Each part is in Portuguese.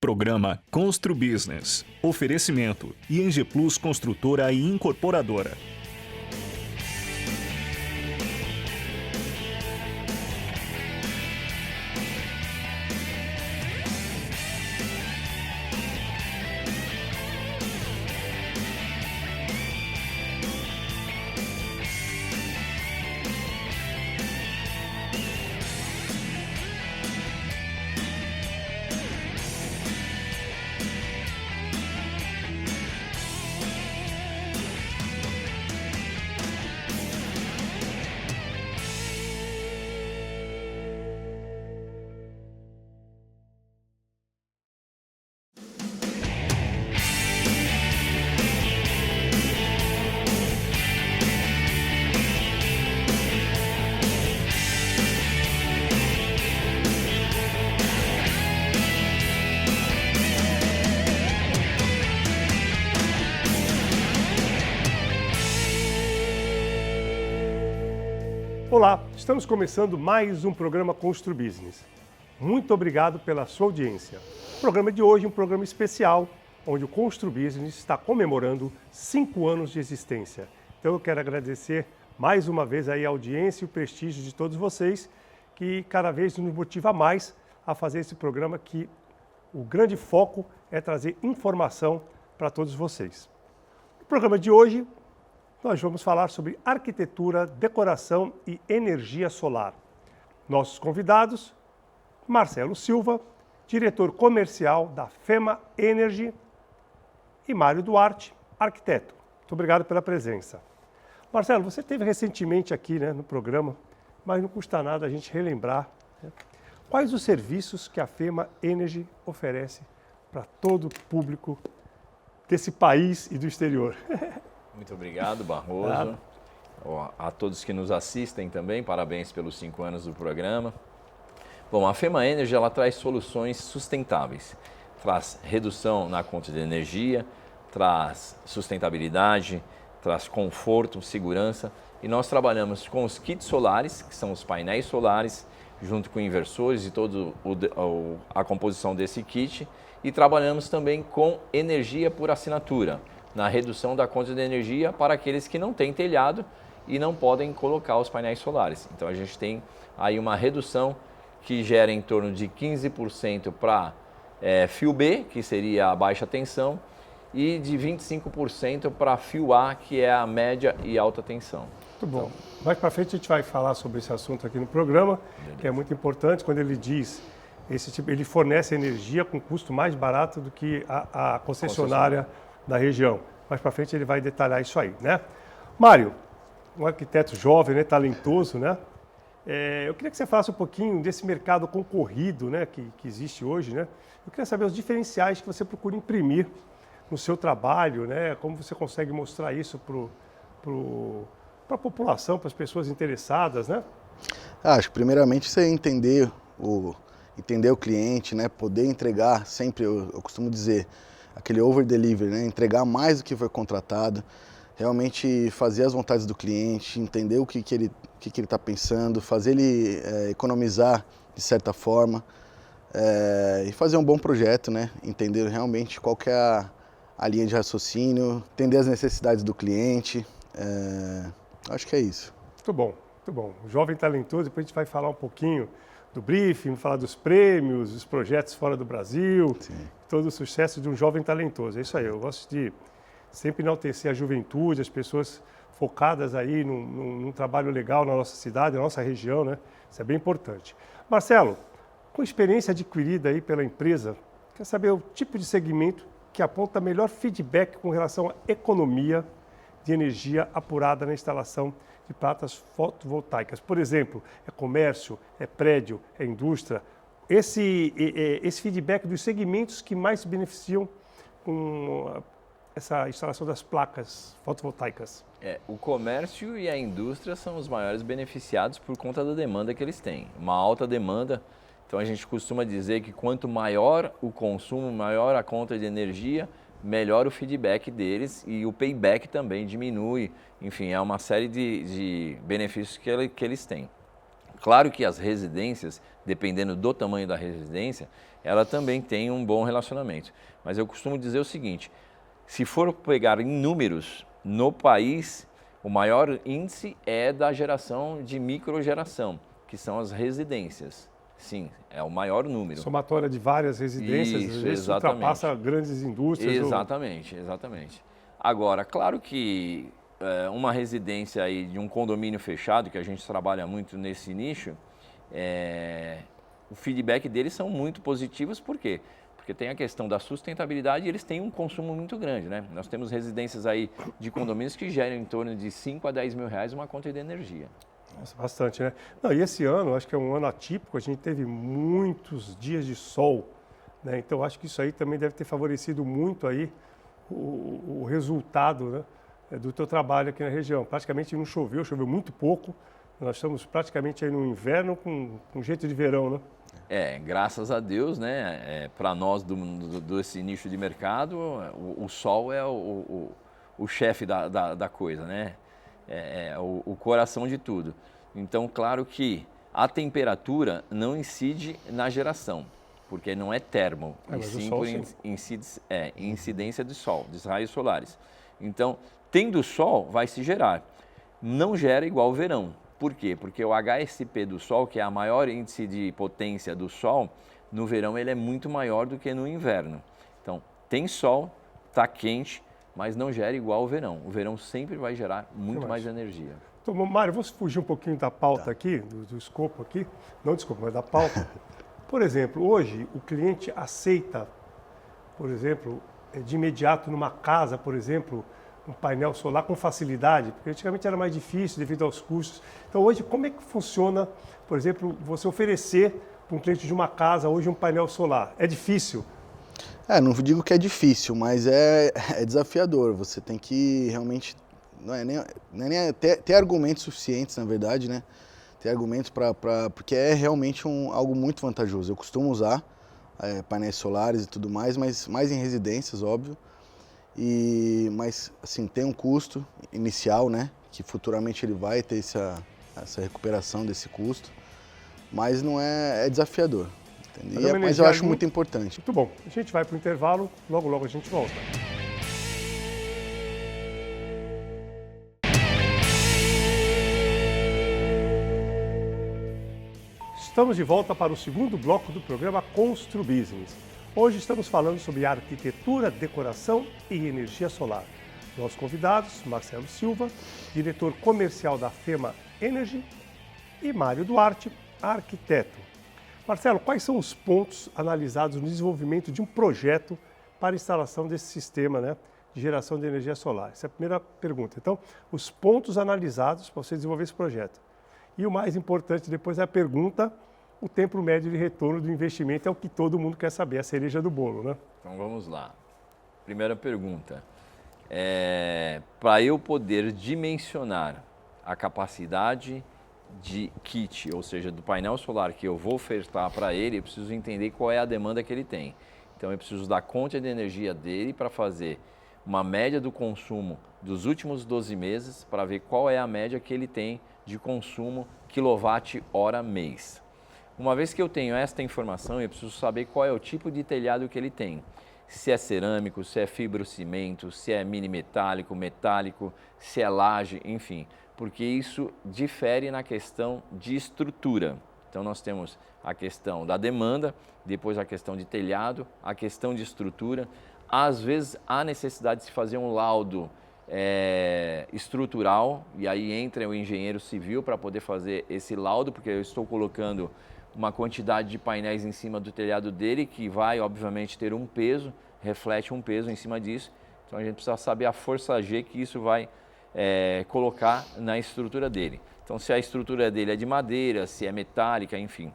Programa Constru Business. Oferecimento ING Plus Construtora e Incorporadora. Olá, estamos começando mais um programa Constru Business. Muito obrigado pela sua audiência. O programa de hoje é um programa especial, onde o Constru Business está comemorando 5 anos de existência. Então eu quero agradecer mais uma vez aí a audiência e o prestígio de todos vocês, que cada vez nos motiva mais a fazer esse programa, que o grande foco é trazer informação para todos vocês. No programa de hoje, nós vamos falar sobre arquitetura, decoração e energia solar. Nossos convidados, Marcelo Silva, diretor comercial da FEMA Energy, e Mário Duarte, arquiteto. Muito obrigado pela presença. Marcelo, você esteve recentemente aqui, no programa, mas não custa nada a gente relembrar, quais os serviços que a FEMA Energy oferece para todo o público desse país e do exterior. Muito obrigado, Barroso. A todos que nos assistem também, parabéns pelos 5 anos do programa. Bom, a FEMA Energy ela traz soluções sustentáveis, traz redução na conta de energia, traz sustentabilidade, traz conforto, segurança, e nós trabalhamos com os kits solares, que são os painéis solares, junto com inversores e toda a composição desse kit, e trabalhamos também com energia por assinatura, na redução da conta de energia para aqueles que não têm telhado e não podem colocar os painéis solares. Então a gente tem aí uma redução que gera em torno de 15% para fio B, que seria a baixa tensão, e de 25% para fio A, que é a média e alta tensão. Muito bom. Mais para frente a gente vai falar sobre esse assunto aqui no programa, que é muito importante quando ele diz ele fornece energia com custo mais barato do que a concessionária da região. Mais para frente ele vai detalhar isso aí, Mário, um arquiteto jovem, talentoso, eu queria que você falasse um pouquinho desse mercado concorrido, que existe hoje, Eu queria saber os diferenciais que você procura imprimir no seu trabalho, como você consegue mostrar isso para a população, para as pessoas interessadas, Acho que primeiramente você entender o cliente, poder entregar sempre, eu costumo dizer, aquele over-delivery, entregar mais do que foi contratado, realmente fazer as vontades do cliente, entender o que ele está pensando, fazer ele economizar de certa forma e fazer um bom projeto, entender realmente qual que é a linha de raciocínio, entender as necessidades do cliente, acho que é isso. Muito bom, muito bom. Jovem talentoso, depois a gente vai falar um pouquinho do briefing, falar dos prêmios, dos projetos fora do Brasil, todo o sucesso de um jovem talentoso. É isso aí, eu gosto de sempre enaltecer a juventude, as pessoas focadas aí num trabalho legal na nossa cidade, na nossa região, Isso é bem importante. Marcelo, com a experiência adquirida aí pela empresa, quer saber o tipo de segmento que aponta melhor feedback com relação à economia de energia apurada na instalação de placas fotovoltaicas. Por exemplo, é comércio, é prédio, é indústria. Esse feedback dos segmentos que mais se beneficiam com essa instalação das placas fotovoltaicas. O comércio e a indústria são os maiores beneficiados por conta da demanda que eles têm. Uma alta demanda, então a gente costuma dizer que quanto maior o consumo, maior a conta de energia, melhor o feedback deles e o payback também diminui. Enfim, é uma série de benefícios que eles têm. Claro que as residências, dependendo do tamanho da residência, ela também tem um bom relacionamento. Mas eu costumo dizer o seguinte, se for pegar em números, no país, o maior índice é da geração de microgeração, que são as residências. Sim, é o maior número. Somatória de várias residências, Isso, às vezes exatamente. ultrapassa grandes indústrias. Exatamente, exatamente. Agora, claro que uma residência aí de um condomínio fechado, que a gente trabalha muito nesse nicho, o feedback deles são muito positivos, por quê? Porque tem a questão da sustentabilidade e eles têm um consumo muito grande, né? Nós temos residências aí de condomínios que geram em torno de 5 a 10 mil reais uma conta de energia. Nossa, bastante, né? Não, e esse ano, acho que é um ano atípico, a gente teve muitos dias de sol, né? Então, acho que isso aí também deve ter favorecido muito aí o resultado, né, do teu trabalho aqui na região. Praticamente não choveu, choveu muito pouco. Nós estamos praticamente aí no inverno com jeito de verão, né? Graças a Deus, né? Para nós desse nicho de mercado, o sol é o chefe da coisa, né? O coração de tudo. Então, claro que a temperatura não incide na geração, porque não é termo, e sim por incidência de sol, dos raios solares. Então, tendo sol, vai se gerar. Não gera igual o verão. Por quê? Porque o HSP do Sol, que é a maior índice de potência do Sol, no verão ele é muito maior do que no inverno. Então, tem sol, está quente, mas não gera igual o verão. O verão sempre vai gerar muito mais energia. Então, Mário, vamos fugir um pouquinho da pauta aqui, do escopo aqui. Não, desculpa, mas da pauta. Por exemplo, hoje o cliente aceita, por exemplo, de imediato numa casa, por exemplo, um painel solar com facilidade, porque antigamente era mais difícil devido aos custos. Então hoje, como é que funciona, por exemplo, você oferecer para um cliente de uma casa hoje um painel solar? É difícil? Não digo que é difícil, mas é desafiador. Você tem que realmente, não é nem ter argumentos suficientes, na verdade, né? Ter argumentos porque é realmente algo muito vantajoso. Eu costumo usar painéis solares e tudo mais, mas mais em residências, óbvio. Mas assim, tem um custo inicial, né? Que futuramente ele vai ter essa recuperação desse custo, mas não é desafiador. Mas eu acho muito importante. Muito bom. A gente vai para o intervalo, logo logo a gente volta. Estamos de volta para o segundo bloco do programa Constru Business. Hoje estamos falando sobre arquitetura, decoração e energia solar. Nossos convidados, Marcelo Silva, diretor comercial da FEMA Energy, e Mário Duarte, arquiteto. Marcelo, quais são os pontos analisados no desenvolvimento de um projeto para a instalação desse sistema, né, de geração de energia solar? Essa é a primeira pergunta. Então, os pontos analisados para você desenvolver esse projeto. E o mais importante depois é a pergunta, o tempo médio de retorno do investimento é o que todo mundo quer saber, a cereja do bolo, né? Então vamos lá. Primeira pergunta. Para eu poder dimensionar a capacidade de kit, ou seja, do painel solar que eu vou ofertar para ele, eu preciso entender qual é a demanda que ele tem. Então eu preciso da conta de energia dele para fazer uma média do consumo dos últimos 12 meses para ver qual é a média que ele tem de consumo quilowatt-hora mês. Uma vez que eu tenho esta informação, eu preciso saber qual é o tipo de telhado que ele tem. Se é cerâmico, se é fibrocimento, se é mini metálico, se é laje, enfim. Porque isso difere na questão de estrutura. Então nós temos a questão da demanda, depois a questão de telhado, a questão de estrutura. Às vezes há necessidade de se fazer um laudo estrutural, e aí entra o engenheiro civil para poder fazer esse laudo, porque eu estou colocando uma quantidade de painéis em cima do telhado dele, que vai, obviamente, ter um peso, reflete um peso em cima disso. Então a gente precisa saber a força G que isso vai colocar na estrutura dele. Então se a estrutura dele é de madeira, se é metálica, enfim.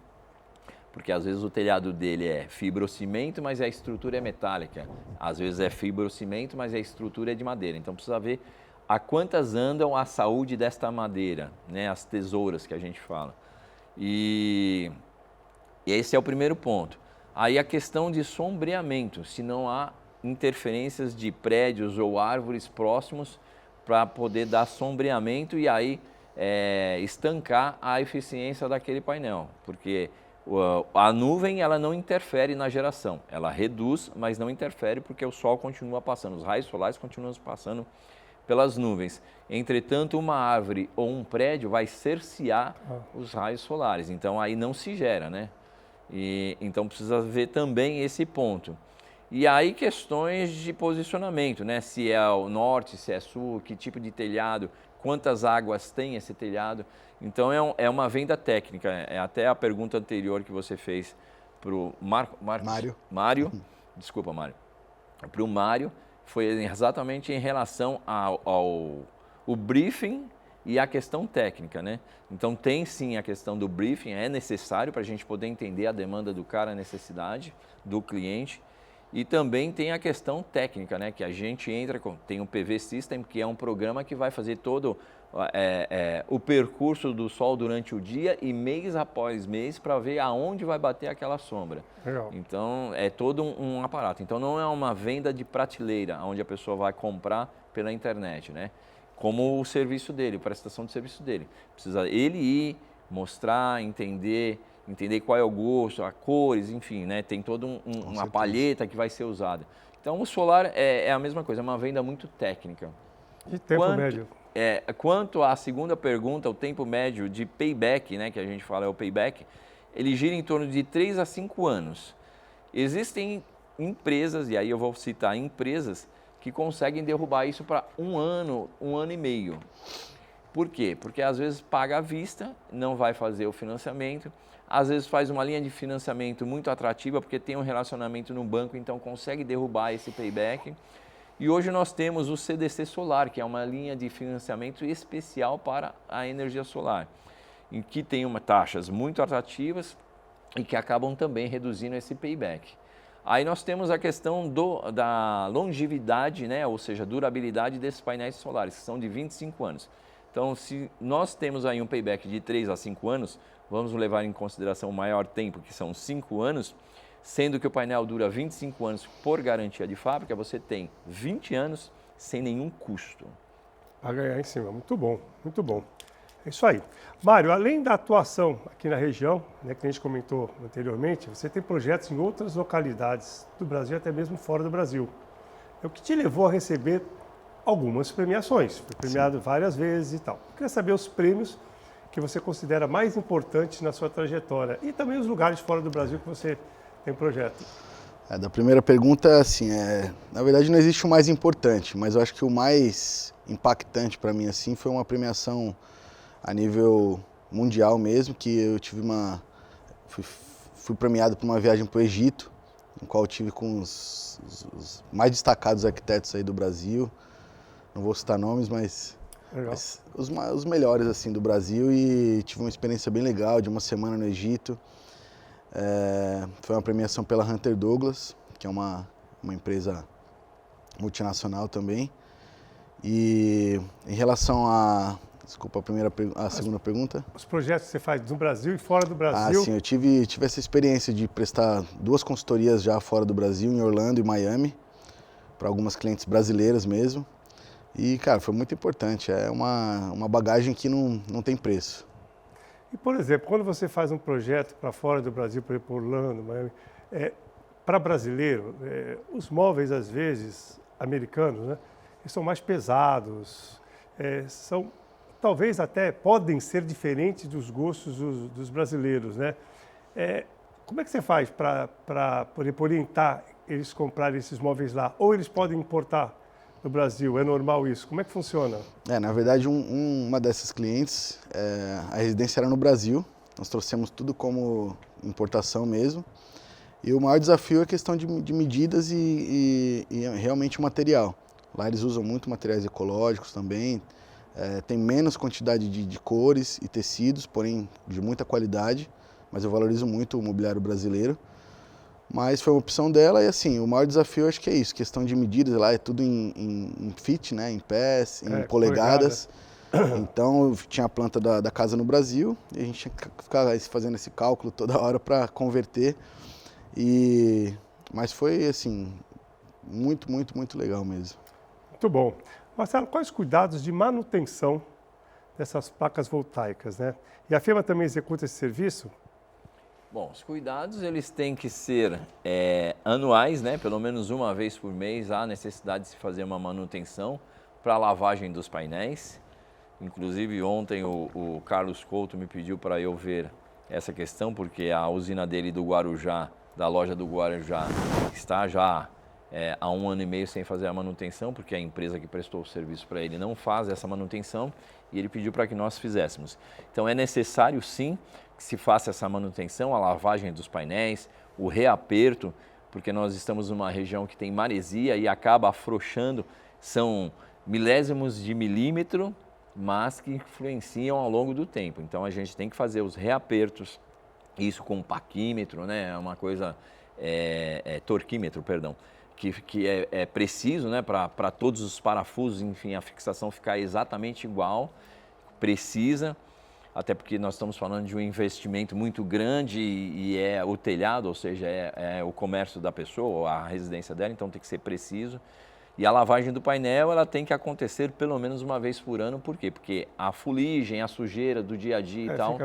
Porque às vezes o telhado dele é fibrocimento, mas a estrutura é metálica. Às vezes é fibrocimento, mas a estrutura é de madeira. Então precisa ver a quantas andam a saúde desta madeira, né? As tesouras que a gente fala. E esse é o primeiro ponto. Aí a questão de sombreamento, se não há interferências de prédios ou árvores próximos para poder dar sombreamento, e aí estancar a eficiência daquele painel, porque a nuvem ela não interfere na geração, ela reduz, mas não interfere porque o sol continua passando, os raios solares continuam passando pelas nuvens. Entretanto, uma árvore ou um prédio vai cercear os raios solares, então aí não se gera, né? Então precisa ver também esse ponto. E aí questões de posicionamento, né? Se é o norte, se é sul, que tipo de telhado, quantas águas tem esse telhado. Então é uma venda técnica, é até a pergunta anterior que você fez para o Mário, desculpa Mário, para o Mário, foi exatamente em relação ao briefing e a questão técnica, né? Então tem sim a questão do briefing, é necessário para a gente poder entender a demanda do cara, a necessidade do cliente. E também tem a questão técnica, né? Que a gente tem o PV System, que é um programa que vai fazer todo o percurso do sol durante o dia e mês após mês para ver aonde vai bater aquela sombra. Legal. Então é todo um aparato. Então não é uma venda de prateleira, onde a pessoa vai comprar pela internet, né? Como o serviço dele, a prestação de serviço dele. Precisa ele ir, mostrar, entender qual é o gosto, as cores, enfim, né? Tem toda uma palheta que vai ser usada. Então o solar é a mesma coisa, é uma venda muito técnica. E tempo médio? Quanto à segunda pergunta, o tempo médio de payback, né, que a gente fala é o payback, ele gira em torno de 3 a 5 anos. Existem empresas, e aí eu vou citar empresas, que conseguem derrubar isso para 1 ano, 1 ano e meio. Por quê? Porque às vezes paga à vista, não vai fazer o financiamento, às vezes faz uma linha de financiamento muito atrativa porque tem um relacionamento no banco, então consegue derrubar esse payback. E hoje nós temos o CDC Solar, que é uma linha de financiamento especial para a energia solar, em que tem taxas muito atrativas e que acabam também reduzindo esse payback. Aí nós temos a questão da longevidade, né? Ou seja, durabilidade desses painéis solares, que são de 25 anos. Então, se nós temos aí um payback de 3 a 5 anos, vamos levar em consideração o maior tempo, que são 5 anos, sendo que o painel dura 25 anos por garantia de fábrica, você tem 20 anos sem nenhum custo. Para ganhar em cima, muito bom, muito bom. É isso aí. Mário, além da atuação aqui na região, né, que a gente comentou anteriormente, você tem projetos em outras localidades do Brasil, até mesmo fora do Brasil. É o que te levou a receber algumas premiações. Foi premiado várias vezes e tal. Eu queria saber os prêmios que você considera mais importantes na sua trajetória e também os lugares fora do Brasil que você tem projeto. Da primeira pergunta, assim, na verdade não existe o mais importante, mas eu acho que o mais impactante para mim assim foi uma premiação a nível mundial mesmo, que eu tive fui premiado por uma viagem para o Egito, no qual eu tive com os mais destacados arquitetos aí do Brasil. Não vou citar nomes, mas os melhores assim do Brasil, e tive uma experiência bem legal de uma semana no Egito. Foi uma premiação pela Hunter Douglas, que é uma empresa multinacional também. E em relação a... Desculpa, a segunda pergunta. Os projetos que você faz no Brasil e fora do Brasil? Sim, eu tive essa experiência de prestar 2 consultorias já fora do Brasil, em Orlando e Miami, para algumas clientes brasileiras mesmo. E, cara, foi muito importante. É uma bagagem que não tem preço. E, por exemplo, quando você faz um projeto para fora do Brasil, por exemplo, Orlando, Miami, para brasileiro, os móveis, às vezes, americanos, né, eles são mais pesados, talvez até podem ser diferentes dos gostos dos brasileiros, né? Como é que você faz para poder orientar eles comprarem esses móveis lá? Ou eles podem importar no Brasil? É normal isso? Como é que funciona? Na verdade, uma dessas clientes, a residência era no Brasil. Nós trouxemos tudo como importação mesmo. E o maior desafio é a questão de medidas e realmente o material. Lá eles usam muito materiais ecológicos também. Tem menos quantidade de cores e tecidos, porém de muita qualidade. Mas eu valorizo muito o mobiliário brasileiro. Mas foi uma opção dela e, assim, o maior desafio acho que é isso, questão de medidas. Lá é tudo em feet, né, em pés, em polegadas. Então tinha a planta da casa no Brasil e a gente tinha que ficar fazendo esse cálculo toda hora para converter. Mas foi, assim, muito, muito, muito legal mesmo. Muito bom. Marcelo, quais cuidados de manutenção dessas placas voltaicas, né? E a firma também executa esse serviço? Bom, os cuidados eles têm que ser anuais, né? Pelo menos uma vez por mês há necessidade de se fazer uma manutenção para a lavagem dos painéis. Inclusive ontem o Carlos Couto me pediu para eu ver essa questão, porque a usina dele do Guarujá, da loja do Guarujá, está já há 1 ano e meio sem fazer a manutenção, porque a empresa que prestou o serviço para ele não faz essa manutenção e ele pediu para que nós fizéssemos. Então é necessário sim que se faça essa manutenção, a lavagem dos painéis, o reaperto, porque nós estamos numa região que tem maresia e acaba afrouxando, são milésimos de milímetro, mas que influenciam ao longo do tempo. Então a gente tem que fazer os reapertos, isso com paquímetro, né? É uma coisa, torquímetro, perdão, que é preciso, né? Para todos os parafusos, enfim, a fixação ficar exatamente igual, precisa. Até porque nós estamos falando de um investimento muito grande e é o telhado, ou seja, é o comércio da pessoa, a residência dela, então tem que ser preciso. E a lavagem do painel ela tem que acontecer pelo menos uma vez por ano, por quê? Porque a fuligem, a sujeira do dia a dia e tal,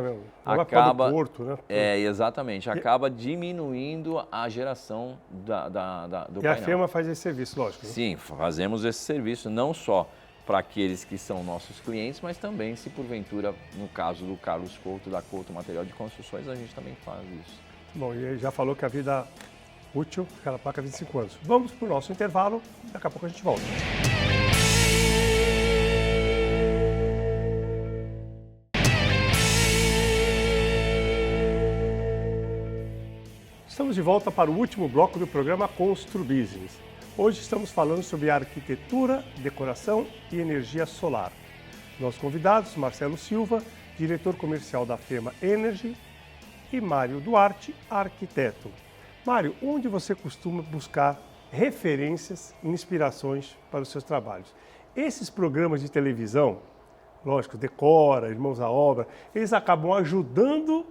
acaba, porto, né? Exatamente, acaba diminuindo a geração do painel. E a firma faz esse serviço, lógico. Né? Sim, fazemos esse serviço não só para aqueles que são nossos clientes, mas também se porventura, no caso do Carlos Couto, da Couto Material de Construções, a gente também faz isso. Bom, e ele já falou que a vida útil, aquela placa 25 anos. Vamos para o nosso intervalo, daqui a pouco a gente volta. Estamos de volta para o último bloco do programa Constru Business. Hoje estamos falando sobre arquitetura, decoração e energia solar. Nossos convidados, Marcelo Silva, diretor comercial da firma Energy, e Mário Duarte, arquiteto. Mário, onde você costuma buscar referências e inspirações para os seus trabalhos? Esses programas de televisão, lógico, Decora, Irmãos à Obra, eles acabam ajudando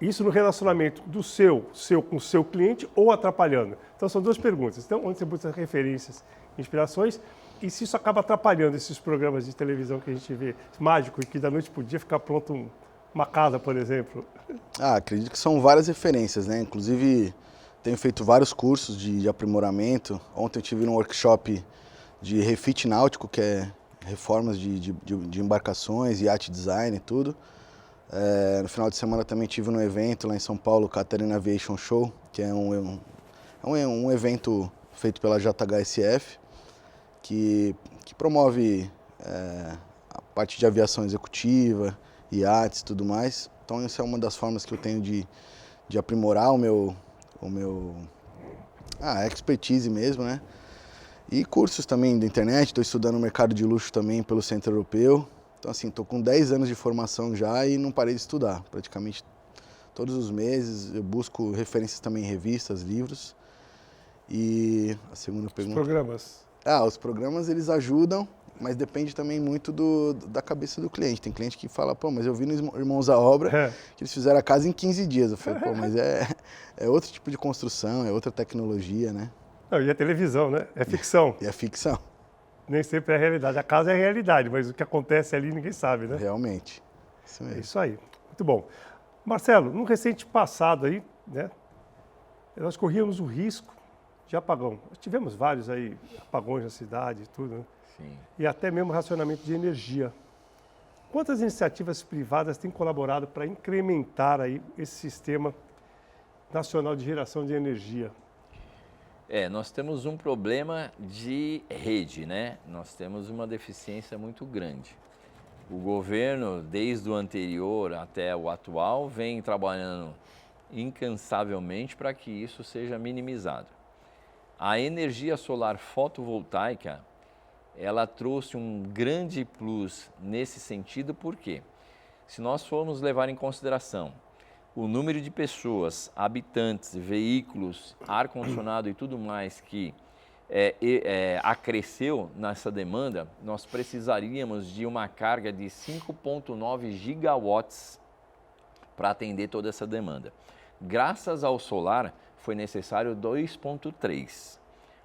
isso no relacionamento do seu com o seu cliente ou atrapalhando? Então são duas perguntas. Então, onde você busca referências, inspirações, e se isso acaba atrapalhando esses programas de televisão que a gente vê mágico e que da noite para o dia fica pronto uma casa, por exemplo? Acredito que são várias referências, né? Inclusive, tenho feito vários cursos de aprimoramento. Ontem eu tive um workshop de refit náutico, que é reformas de embarcações, iate design e tudo. No final de semana também tive um evento lá em São Paulo, Catarina Aviation Show, que é um evento feito pela JHSF, que promove a parte de aviação executiva, iates e tudo mais. Então isso é uma das formas que eu tenho de aprimorar o meu expertise mesmo, né? E cursos também da internet, estou estudando o mercado de luxo também pelo Centro Europeu. Então assim, estou com 10 anos de formação já e não parei de estudar. Praticamente todos os meses eu busco referências também em revistas, livros. E a segunda pergunta... Os programas? Os programas eles ajudam, mas depende também muito da cabeça do cliente. Tem cliente que fala, pô, mas eu vi nos Irmãos à Obra que eles fizeram a casa em 15 dias. Eu falei, pô, mas é outro tipo de construção, é outra tecnologia, né? Não, e a televisão, né? É ficção. E é ficção. Nem sempre é a realidade. A casa é a realidade, mas o que acontece ali ninguém sabe, né? Realmente. Isso mesmo. É isso aí. Muito bom. Marcelo, no recente passado aí, né? Nós corríamos o risco de apagão. Nós tivemos vários aí apagões na cidade e tudo, né? Sim. E até mesmo racionamento de energia. Quantas iniciativas privadas têm colaborado para incrementar aí esse sistema nacional de geração de energia? Nós temos um problema de rede, né? Nós temos uma deficiência muito grande. O governo, desde o anterior até o atual, vem trabalhando incansavelmente para que isso seja minimizado. A energia solar fotovoltaica, ela trouxe um grande plus nesse sentido, porque se nós formos levar em consideração o número de pessoas, habitantes, veículos, ar-condicionado e tudo mais que acresceu nessa demanda, nós precisaríamos de uma carga de 5,9 gigawatts para atender toda essa demanda. Graças ao solar, foi necessário 2,3,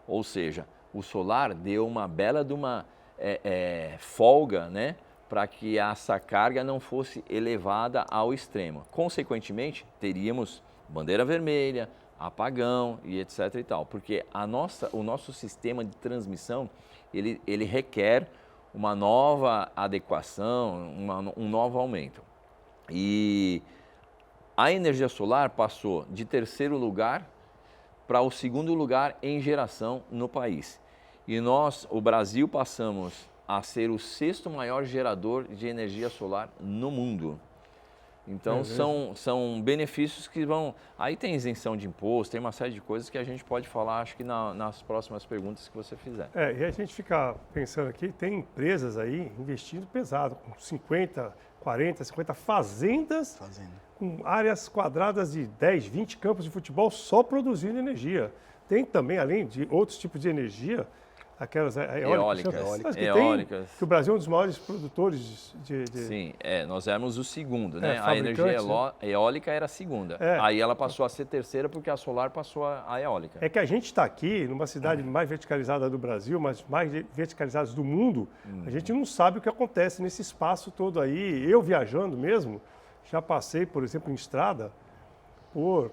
ou seja, o solar deu uma bela de uma folga, né, para que essa carga não fosse elevada ao extremo. Consequentemente, teríamos bandeira vermelha, apagão e etc. e tal, porque o nosso sistema de transmissão ele requer uma nova adequação, um novo aumento. E a energia solar passou de terceiro lugar para o segundo lugar em geração no país. E nós, o Brasil, passamos a ser o sexto maior gerador de energia solar no mundo. Então, são benefícios que vão... Aí tem isenção de imposto, tem uma série de coisas que a gente pode falar, acho que nas próximas perguntas que você fizer. E a gente fica pensando aqui, tem empresas aí investindo pesado, com 50, 40, 50 fazendas com áreas quadradas de 10, 20 campos de futebol só produzindo energia. Tem também, além de outros tipos de energia, aquelas eólicas. Que o Brasil é um dos maiores produtores de... Sim, nós éramos o segundo, né? A energia eólica era a segunda. Aí ela passou a ser terceira porque a solar passou a eólica. É que a gente está aqui numa cidade mais verticalizada do Brasil, mas mais verticalizadas do mundo, a gente não sabe o que acontece nesse espaço todo aí. Eu viajando mesmo, já passei, por exemplo, em estrada, por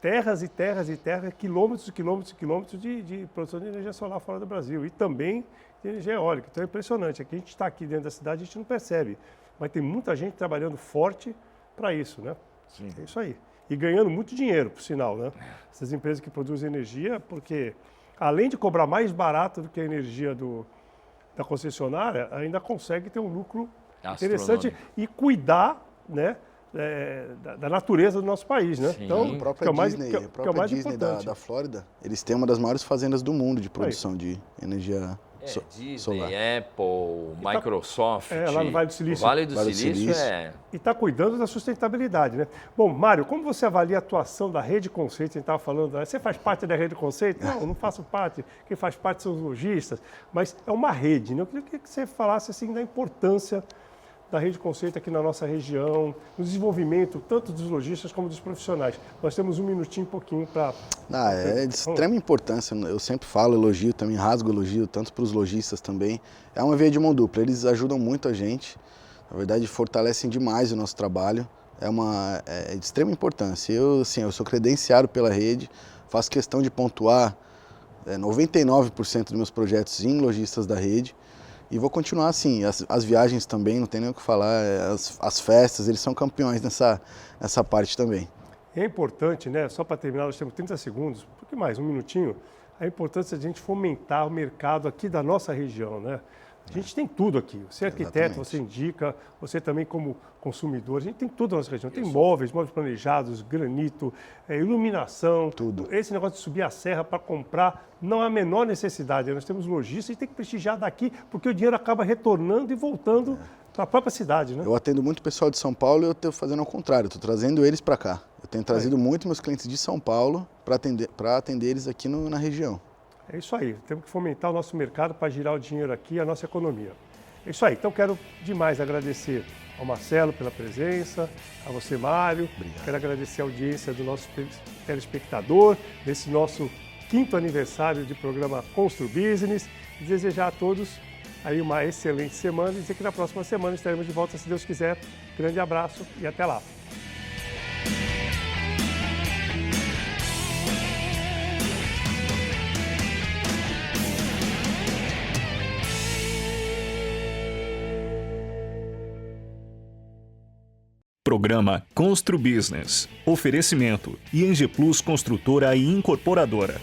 terras e terras e terras, quilômetros e quilômetros e quilômetros de produção de energia solar fora do Brasil e também de energia eólica. Então é impressionante. Aqui a gente está aqui dentro da cidade, a gente não percebe, mas tem muita gente trabalhando forte para isso, né? Sim. É isso aí. E ganhando muito dinheiro, por sinal, né? Essas empresas que produzem energia, porque além de cobrar mais barato do que a energia da concessionária, ainda consegue ter um lucro interessante e cuidar, né? Da natureza do nosso país, né? Sim. Então, A própria Disney da Flórida, eles têm uma das maiores fazendas do mundo de produção de energia Disney, solar. Apple, Microsoft. Lá no Vale do Silício. O Vale do Silício E está cuidando da sustentabilidade, né? Bom, Mário, como você avalia a atuação da Rede Conceito? A gente estava falando, você faz parte da Rede Conceito? Não, não faço parte. Quem faz parte são os lojistas. Mas é uma rede, né? Eu queria que você falasse assim da importância da Rede Conceito aqui na nossa região, no desenvolvimento tanto dos lojistas como dos profissionais. Nós temos um minutinho, pouquinho para... É de extrema importância, eu sempre falo, elogio, também rasgo elogio, tanto para os lojistas também. É uma via de mão dupla, eles ajudam muito a gente, na verdade fortalecem demais o nosso trabalho, é de extrema importância. Eu sou credenciado pela rede, faço questão de pontuar 99% dos meus projetos em lojistas da rede. E vou continuar assim, as viagens também, não tem nem o que falar, as festas, eles são campeões nessa parte também. É importante, né? Só para terminar, nós temos 30 segundos, um pouquinho mais, um minutinho, a importância de a gente fomentar o mercado aqui da nossa região, né? A gente tem tudo aqui. Você é arquiteto, Exatamente. você indica, você também como consumidor, a gente tem tudo na nossa região. Tem móveis planejados, granito, iluminação. Tudo. Esse negócio de subir a serra para comprar não é a menor necessidade. Nós temos lojistas e tem que prestigiar daqui, porque o dinheiro acaba retornando e voltando para a própria cidade, né? Eu atendo muito pessoal de São Paulo e eu estou fazendo ao contrário, estou trazendo eles para cá. Eu tenho trazido muito meus clientes de São Paulo para atender eles aqui na região. É isso aí, temos que fomentar o nosso mercado para girar o dinheiro aqui e a nossa economia. É isso aí, então quero demais agradecer ao Marcelo pela presença, a você, Mário. Obrigado. Quero agradecer a audiência do nosso telespectador, nesse nosso 5º aniversário de programa Constru Business, e desejar a todos aí uma excelente semana e dizer que na próxima semana estaremos de volta, se Deus quiser. Grande abraço e até lá. Programa Constru Business. Oferecimento ING Plus Construtora e Incorporadora.